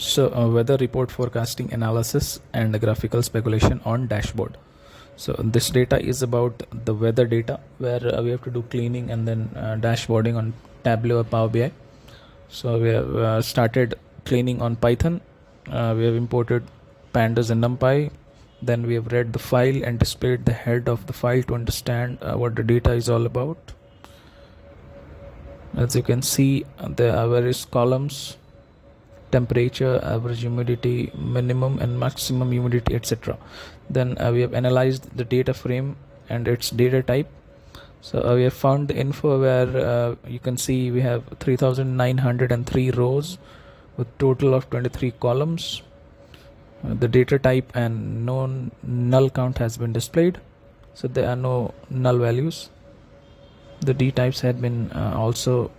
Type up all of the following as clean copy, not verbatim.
Weather report forecasting analysis and graphical speculation on dashboard. So this data is about the weather data where we have to do cleaning and then dashboarding on Tableau or Power BI. So we have started cleaning on Python. We have imported pandas and NumPy. Then we have read the file and displayed the head of the file to understand what the data is all about. As you can see, there are various columns: temperature, average humidity, minimum and maximum humidity, etc. Then we have analyzed the data frame and its data type. So we have found the info where you can see we have 3903 rows with total of 23 columns. The data type and no null count has been displayed, so there are no null values. The d types had been also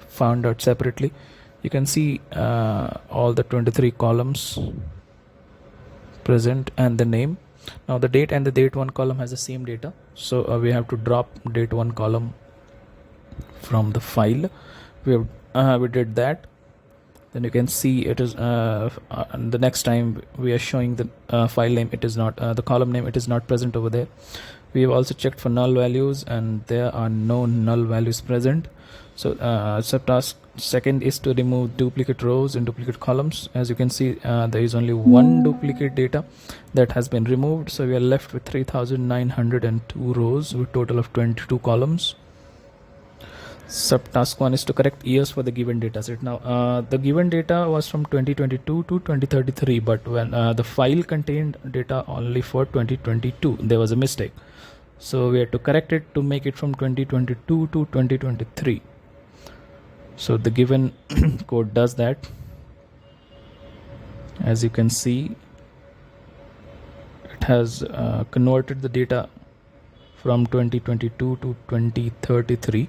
found out separately. You can see all the 23 columns present and the name. Now the date and the date one column has the same data, so we have to drop date one column from the file. We did that. Then you can see it is the next time we are showing the file name, it is not the column name, it is not present over there. We have also checked for null values and there are no null values present. So subtask second is to remove duplicate rows and duplicate columns. As you can see, there is only one duplicate data that has been removed, so we are left with 3902 rows with total of 22 columns. Subtask 1 is to correct years for the given data set. Now the given data was from 2022 to 2033, but when the file contained data only for 2022, there was a mistake, so we had to correct it to make it from 2022 to 2023. So the given code does that. As you can see, it has converted the data from 2022 to 2033.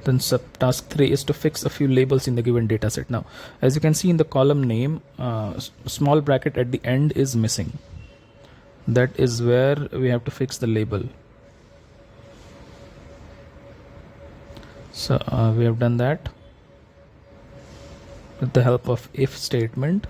Then subtask 3 is to fix a few labels in the given dataset. Now, as you can see in the column name, small bracket at the end is missing. That is where we have to fix the label. So we have done that with the help of if statement.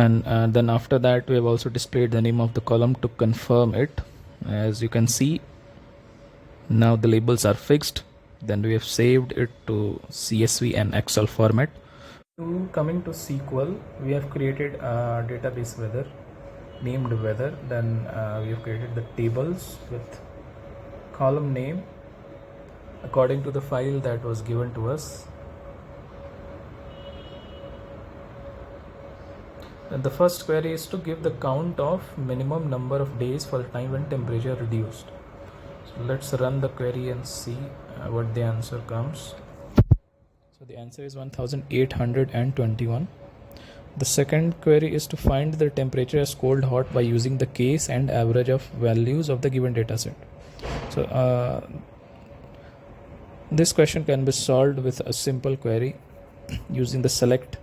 And then after that we have also displayed the name of the column to confirm it. As you can see, now the labels are fixed. Then we have saved it to CSV and Excel format. Coming to SQL, we have created a database weather named weather. Then we have created the tables with column name according to the file that was given to us. And the first query is to give the count of minimum number of days for the time when temperature reduced. So let's run the query and see what the answer comes. So the answer is 1821. The second query is to find the temperature as cold hot by using the case and average of values of the given dataset. So this question can be solved with a simple query using the select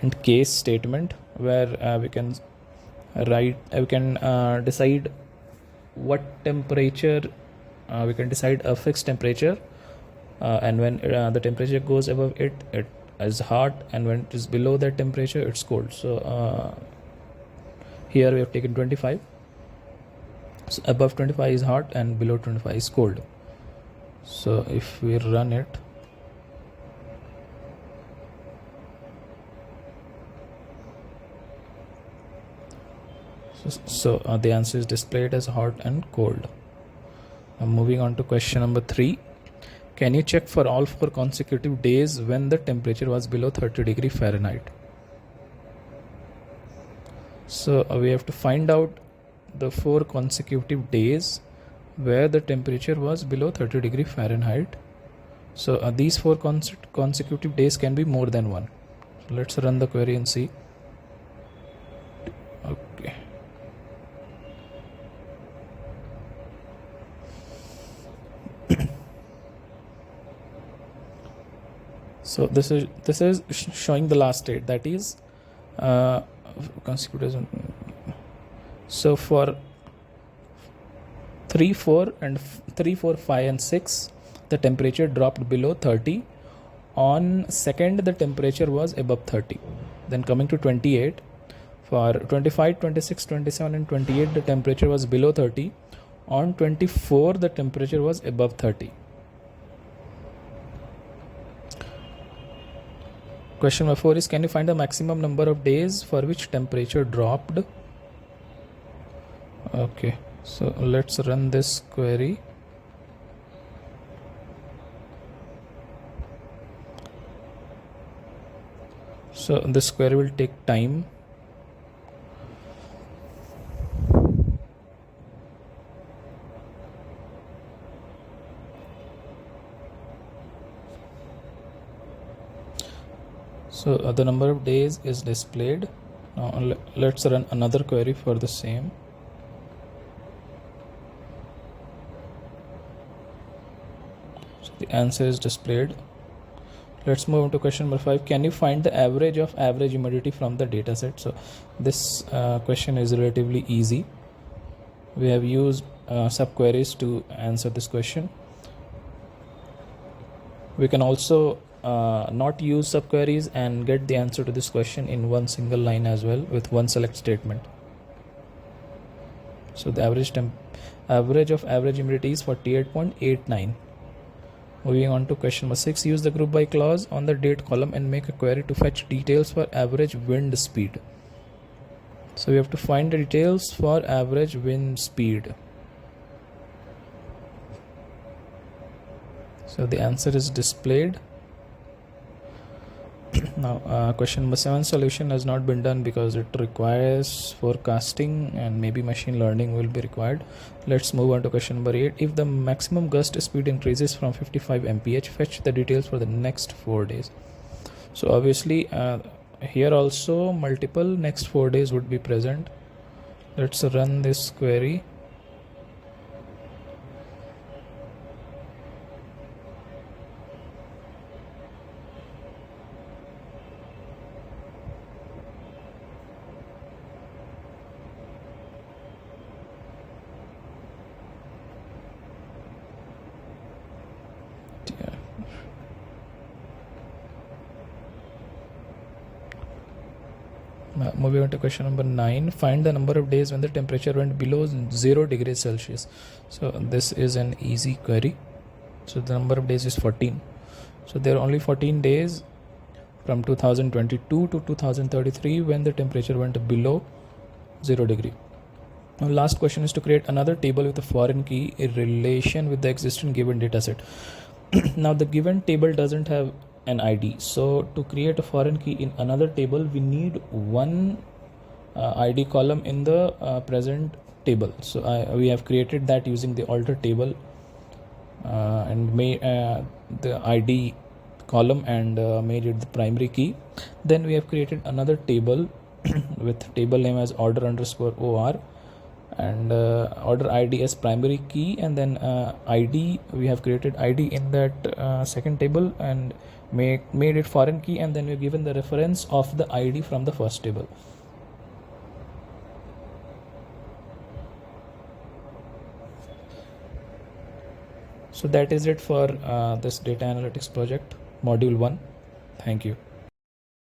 and case statement, where we can decide what temperature, we can decide a fixed temperature, and when the temperature goes above it, it is hot, and when it is below that temperature, it's cold. So here we have taken 25. So above 25 is hot and below 25 is cold. So if we run it, so the answer is displayed as hot and cold. Now moving on to question number 3. Can you check for all 4 consecutive days when the temperature was below 30 degree Fahrenheit? So we have to find out the 4 consecutive days where the temperature was below 30 degree Fahrenheit. So these 4 consecutive days can be more than one. So let's run the query and see. Okay. So this is showing the last date, that is consecutive. So for 3 4 and 3 4 5 and 6, the temperature dropped below 30. On 2nd, the temperature was above 30. Then coming to 28, for 25 26 27 and 28, the temperature was below 30. On 24, the temperature was above 30. Question number 4 is, can you find the maximum number of days for which temperature dropped? Okay, so let's run this query. So this query will take time. So the number of days is displayed. Now let's run another query for the same. So the answer is displayed. Let's move on to question number 5. Can you find the average of average humidity from the data set? So this question is relatively easy. We have used subqueries to answer this question. We can also not use subqueries and get the answer to this question in one single line as well with one select statement. So the average of average humidity is 48.89. Moving on to question number 6. Use the group by clause on the date column and make a query to fetch details for average wind speed. So we have to find the details for average wind speed. So the answer is displayed. Now question number 7, solution has not been done because it requires forecasting and maybe machine learning will be required. Let's move on to question number 8. If the maximum gust speed increases from 55 mph, fetch the details for the next 4 days. So obviously here also multiple next 4 days would be present. Let's run this query. Moving on to question number 9. Find the number of days when the temperature went below 0 degrees Celsius. So this is an easy query. So the number of days is 14. So there are only 14 days from 2022 to 2033 when the temperature went below 0 degree. Now last question is to create another table with a foreign key in relation with the existing given dataset. Now the given table doesn't have an ID, so to create a foreign key in another table we need one ID column in the present table. So we have created that using the alter table and made the ID column and made it the primary key. Then we have created another table with table name as order underscore OR and order ID as primary key, and then ID, we have created ID in that second table and made it foreign key, and then we've given the reference of the ID from the first table. So that is it for this data analytics project module 1. Thank you.